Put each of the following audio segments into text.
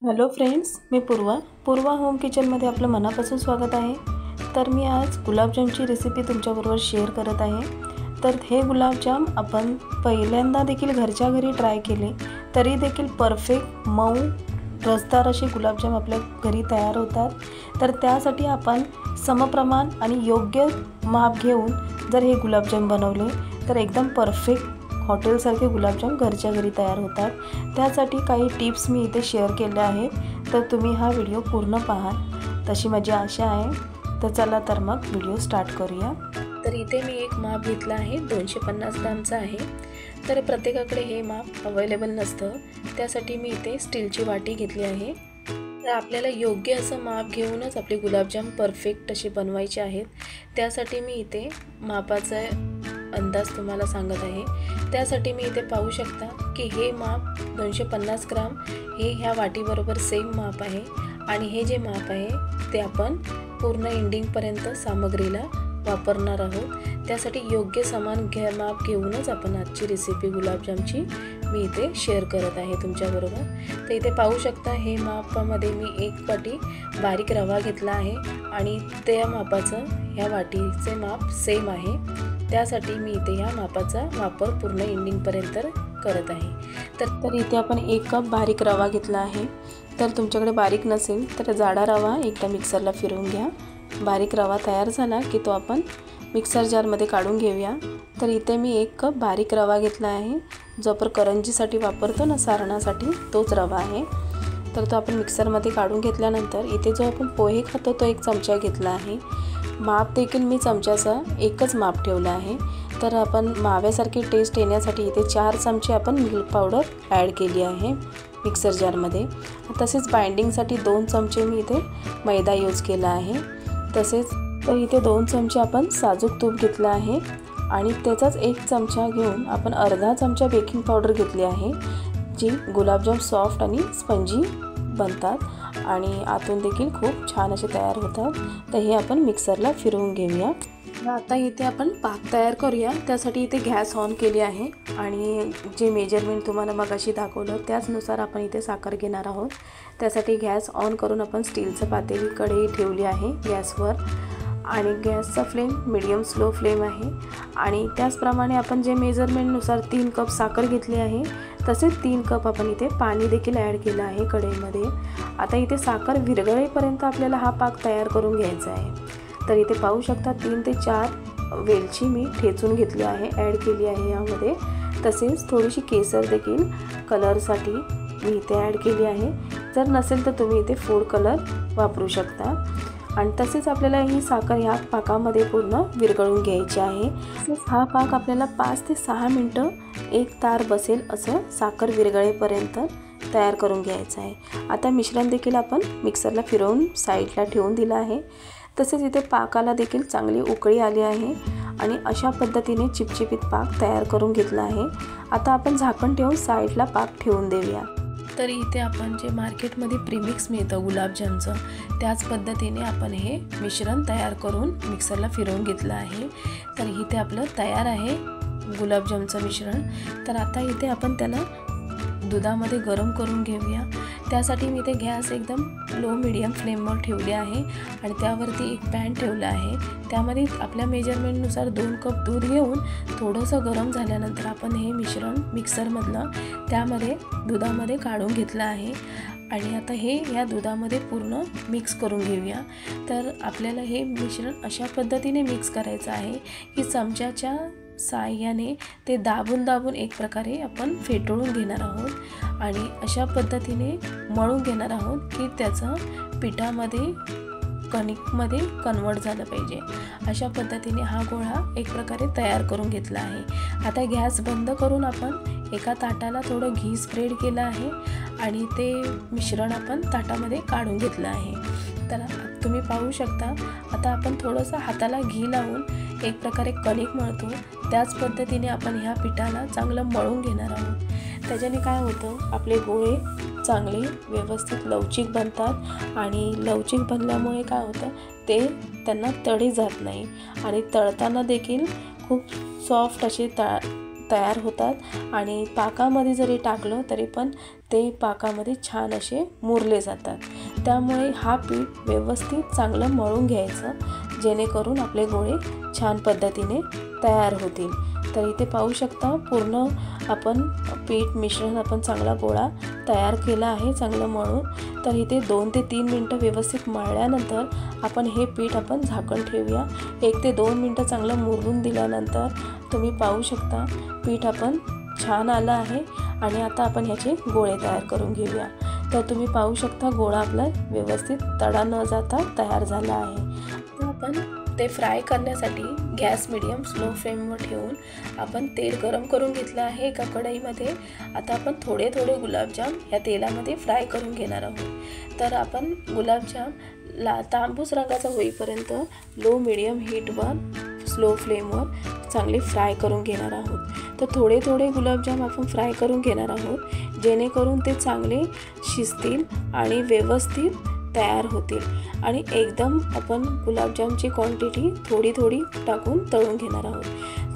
Hello friends, मी पूर्वा home किचनमध्ये आपलं मनापासून स्वागत आहे। तर मी आज गुलाबजामची रेसिपी तुमच्याबरोबर शेअर करत आहे। तर हे गुलाबजाम आपण पहिल्यांदा देखील घरच्या घरी ट्राय केले तरी देखील परफेक्ट मऊ रसदार असे गुलाबजाम आपल्या घरी तयार होतात। तर त्यासाठी आपण समप्रमाण आणि योग्य माप घेऊन जर हे गुलाबजाम बनवले तर एकदम परफेक्ट हॉटेलसारखे गुलाबजाम घरच्या घरी तयार होतात। त्यासाठी काही टिप्स मी इथे शेअर केल्या आहेत, तर तुम्ही हा व्हिडिओ पूर्ण पहा तशी माझी आशा आहे। तर चला तर मग व्हिडिओ स्टार्ट करूया। तर इथे मी एक माप घेतला आहे, 250 ग्रामचा आहे। तर प्रत्येकाकडे हे माप अवेलेबल नसतं, त्यासाठी मी इथे स्टीलची वाटी घेतली आहे। तर आपल्याला योग्य असं माप घेऊनच आपले गुलाबजाम परफेक्ट असे बनवायचे आहेत। त्यासाठी मी इथे मापाचा अंदाज तुम्हाला सांगत आहे। त्यासाठी मी इथे पाहू शकता की हे माप 250 ग्राम हे ह्या वाटीबरोबर सेम माप आहे आणि हे जे माप आहे ते आपण पूर्ण एंडिंगपर्यंत सामग्रीला वापरणार आहोत। त्यासाठी योग्य समान माप घेऊनच आपण आजची रेसिपी गुलाबजामची मी इथे शेअर करत आहे तुमच्याबरोबर। तर इथे पाहू शकता हे मापामध्ये मी 1 वाटी बारीक रवा घेतला आहे आणि त्या मापाचं ह्या वाटीचे माप सेम आहे। त्यासाठी मी इथे ह्या मापाचा वापर पूर्ण एंडिंगपर्यंत करत आहे। तर इथे आपण 1 कप बारीक रवा घेतला आहे। तर तुमच्याकडे बारीक नसेल तर जाडा रवा एकदा मिक्सरला फिरवून घ्या। बारीक रवा तयार झाला की तो आपण मिक्सर जारमध्ये काढून घेऊया। तर इथे मी 1 कप बारीक रवा घेतला आहे, जो आपण करंजीसाठी वापरतो ना, सारणासाठी, तोच रवा आहे। तर तो आपण मिक्सरमध्ये काढून घेतल्यानंतर इथे जो आपण पोहे खातो तो 1 चमचा घेतला आहे। माप देखील मी चमच्याचा एकच माप ठेवला आहे। तर आपण माव्यासारखी टेस्ट येण्यासाठी इथे 4 चमचे आपण मिल्क पावडर ॲड केली आहे मिक्सर जारमध्ये। तसेच बाइंडिंगसाठी 2 चमचे मी इथे मैदा यूज केला आहे। तसेच तर इथे 2 चमचे आपण साजूक तूप घेतलं आहे आणि त्याचाच 1 चमचा घेऊन आपण अर्धा चमचा बेकिंग पावडर घेतली आहे, जी गुलाबजाम सॉफ्ट आणि स्पंजी बनतात आणि आतून देखील खूप छान असे तयार होतात। तर हे आपण मिक्सरला फिरवून घेऊया। आता इथे आपण पाक तयार करूया। त्यासाठी इथे गॅस ऑन केली आहे आणि जे मेजरमेंट तुम्हाला मगाशी दाखवलं त्याचनुसार आपण इथे साखर घेणार आहोत। त्यासाठी गॅस ऑन करून आपण स्टीलचं पातेली कढई ठेवली आहे गॅसवर आणि गॅसचा फ्लेम मीडियम स्लो फ्लेम आहे आणि त्याचप्रमाणे आपण जे मेजरमेंटनुसार 3 कप साखर घेतली आहे तसेच 3 कप आपण इथे पाणी देखील ॲड केलं आहे कढईमध्ये। आता इथे साखर विरघळेपर्यंत आपल्याला हा पाक तयार करून घ्यायचा आहे। तर इथे पाहू शकता 3 ते 4 वेलची मी ठेचून घेतली आहे, ॲड केली आहे यामध्ये। तसेच थोडीशी केसर देखील कलरसाठी मी इथे ॲड केली आहे। जर नसेल तर तुम्ही इथे फूड कलर वापरू शकता। आणि तसेच आपल्याला ही साखर ह्या पाकामध्ये पूर्ण विरघळून घ्यायची आहे। तसेच हा पाक आपल्याला 5 ते 6 मिनटं एक तार बसेल असं साखर विरघळेपर्यंत तयार करून घ्यायचं आहे। आता मिश्रण देखील आपण मिक्सरला फिरवून साईडला ठेवून दिलं आहे। तसेच इथे पाकाला देखील चांगली उकळी आली आहे आणि अशा पद्धतीने चिपचिपीत पाक तयार करून घेतला आहे। आता आपण झाकण ठेवून साईडला पाक ठेवून देऊया। तर इथे आपण जे मार्केटमध्ये प्रीमिक्स मिळतं गुलाबजामचं, त्याच पद्धतीने आपण हे मिश्रण तयार करून मिक्सरला फिरवून घेतलं आहे। तर इथे आपलं तयार आहे गुलाबजामचं मिश्रण। तर आता इथे आपण त्याला दुधामध्ये गरम करून घेऊया। त्यासाठी मी इथे गॅस एकदम लो मीडियम फ्लेमवर ठेवली आहे आणि त्यावरती एक पॅन ठेवला आहे। त्यामध्ये आपल्या मेजरमेंटनुसार 2 कप दूध घेऊन थोडंसं गरम झाल्यानंतर आपण हे मिश्रण मिक्सरमधलं त्यामध्ये दुधामध्ये काढून घेतलं आहे आणि आता हे या दुधामध्ये पूर्ण मिक्स करून घेऊया। तर आपल्याला हे मिश्रण अशा पद्धतीने मिक्स करायचं आहे की चमच्याच्या साहाय्याने ते दाबून एक प्रकारे आपण फेटळून घेणार आहोत आणि अशा पद्धतीने मळून घेणार आहोत की त्याचं पिठामध्ये कणिकमध्ये कन्वर्ट झालं पाहिजे। अशा पद्धतीने हा गोळा एक प्रकारे तयार करून घेतला आहे। आता गॅस बंद करून आपण एका ताटाला थोडं घी स्प्रेड केलं आहे आणि ते मिश्रण आपण ताटामध्ये काढून घेतलं आहे। तर तुम्ही पाहू शकता आता आपण थोडंसं हाताला घी लावून एक प्रकारे कणिक मळतो, त्याच पद्धतीने आपण ह्या पिठाला चांगलं मळून घेणार आहोत। त्याच्याने काय होतं, आपले गोळे चांगले व्यवस्थित लवचिक बनतात आणि लवचिक बनल्यामुळे काय होतं ते त्यांना तडे जात नाही आणि तळताना देखील खूप सॉफ्ट असे तयार होतात आणि पाकामध्ये जरी टाकलं तरी पण ते पाकामध्ये छान असे मुरले जातात. त्यामुळे हा पीठ व्यवस्थित चांगलं मळून घ्यायचं, जेणेकरून आपले गोळे छान पद्धतीने तयार होतील. तर इथे पाहू शकता पूर्ण आपण पीठ मिश्रण आपण चांगला गोळा तयार केला आहे चांगलं मळून. तर इथे 2 ते 3 मिनटं व्यवस्थित मळल्यानंतर आपण हे पीठ आपण झाकण ठेवूया. 1 ते 2 मिनटं चांगलं मुरून दिल्यानंतर तुम्ही पाहू शकता पीठ आपण छान आलं आहे. आणि आता आपण ह्याचे गोळे तयार करून घेऊया. तर तुम्ही पाहू शकता गोळा आपला व्यवस्थित तडा न जाता तयार झाला आहे. तर आपण ते फ्राय करण्यासाठी गॅस मीडियम स्लो फ्लेमवर ठेवून आपण तेल गरम करून घेतलं आहे एका कढईमध्ये. आता आपण थोडे थोडे गुलाबजाम या तेलामध्ये फ्राय करून घेणार आहोत. तर आपण गुलाबजाम तांबूस रंगाचा होईपर्यंत लो मीडियम हीटवर स्लो फ्लेमवर चांगले फ्राय करून घेणार आहोत. तर थोडे थोडे गुलाबजाम आपण फ्राय करून घेणार आहोत, जेणेकरून ते चांगले शिजतील आणि व्यवस्थित तयार होतील. आणि एकदम आपण गुलाबजामची क्वांटिटी थोडी थोडी टाकून तळून घेणार आहोत.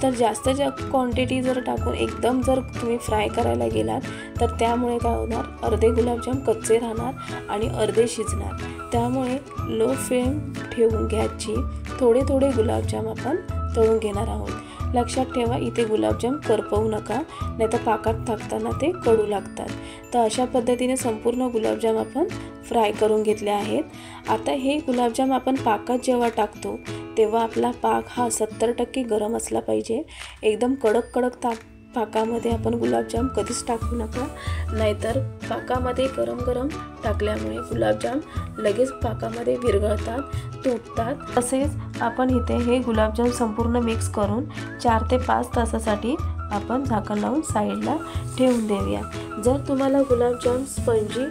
तर जास्त क्वांटिटी जर टाकून एकदम जर तुम्ही फ्राय करायला गेलात तर त्यामुळे काय होणार, अर्धे गुलाबजाम कच्चे राहणार आणि अर्धे शिजणार. त्यामुळे लो फ्लेम ठेवून गॅसची थोडे थोडे गुलाबजाम आपण तळून घेणार आहोत. लक्षात ठेवा इथे गुलाबजाम करपवू नका, नाहीतर पाकात टाकताना ते कडू लागतात. तर अशा पद्धतीने संपूर्ण गुलाबजाम आपण फ्राय करून घेतले आहेत. आता हे गुलाबजाम आपण पाकात जेव्हा टाकतो तेव्हा आपला पाक हा 70% गरम असला पाहिजे. एकदम कडक पाकामध्ये आपण गुलाबजाम कधीच टाकू नका, नाहीतर पाकामध्ये गरम गरम टाकल्यामुळे गुलाबजाम लगेच पाकामध्ये विरघळतात, तुटतात. तसेच आपण इथे हे गुलाबजाम संपूर्ण मिक्स करून 4 ते 5 तासासाठी आपण झाकण लावून साईडला ठेवून देऊया. जर तुम्हाला गुलाबजाम स्पंजी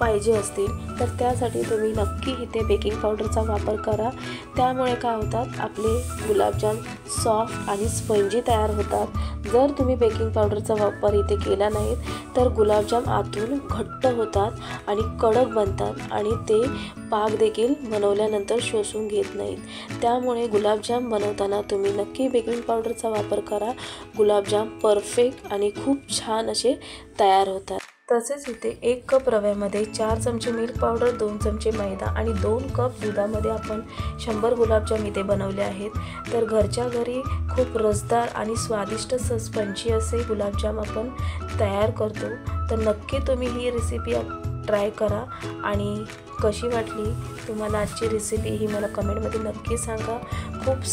पाहिजे असतील तर त्यासाठी तुम्ही नक्की इथे बेकिंग पावडरचा वापर करा. त्यामुळे काय होतात, आपले गुलाबजाम सॉफ्ट आणि स्पंजी तयार होतात. जर तुम्ही बेकिंग पावडरचा वापर इथे केला नाही तर गुलाबजाम आतून घट्ट होतात आणि कडक बनतात आणि ते पाक देखील बनवल्यानंतर शोषून घेत नाहीत. त्यामुळे गुलाबजाम बनवताना तुम्ही नक्की बेकिंग पावडरचा वापर करा. गुलाबजाम परफेक्ट आणि खूप छान असे तयार होतात. तसेच इथे 1 कप रव्यामध्ये 4 चमचे मिल्क पावडर, 2 चमचे मैदा आणि 2 कप दुधामध्ये आपण 100 गुलाबजाम इथे बनवले आहेत. तर घरच्या घरी खूप रसदार आणि स्वादिष्ट स्पंजी असे गुलाबजाम आपण तयार करतो. तर नक्की तुम्ही ही रेसिपी ट्राय करा आणि कशी वाटली तुम्हाला आजची रेसिपी ही मला कमेंटमध्ये नक्की सांगा. खूप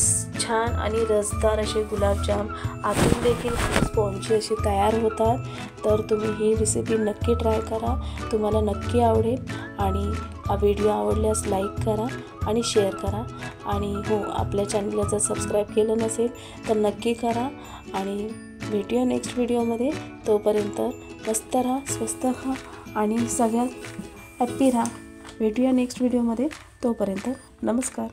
छान आणि रसदार असे गुलाबजाम आतून देखील खूप स्पॉन्जी असे तयार होतात. तर तुम्ही ही रेसिपी नक्की ट्राय करा, तुम्हाला नक्की आवडेल. आणि हा व्हिडिओ आवडल्यास लाईक करा आणि शेअर करा. आणि हो, आपल्या चॅनलला जर सबस्क्राईब केलं नसेल तर नक्की करा. आणि भेटूया नेक्स्ट व्हिडिओमध्ये. तोपर्यंत मस्त राहा, स्वस्त राहा आणि सगळ्यात हॅप्पी राहा. भेटूया नेक्स्ट व्हिडिओमध्ये. तोपर्यंत नमस्कार.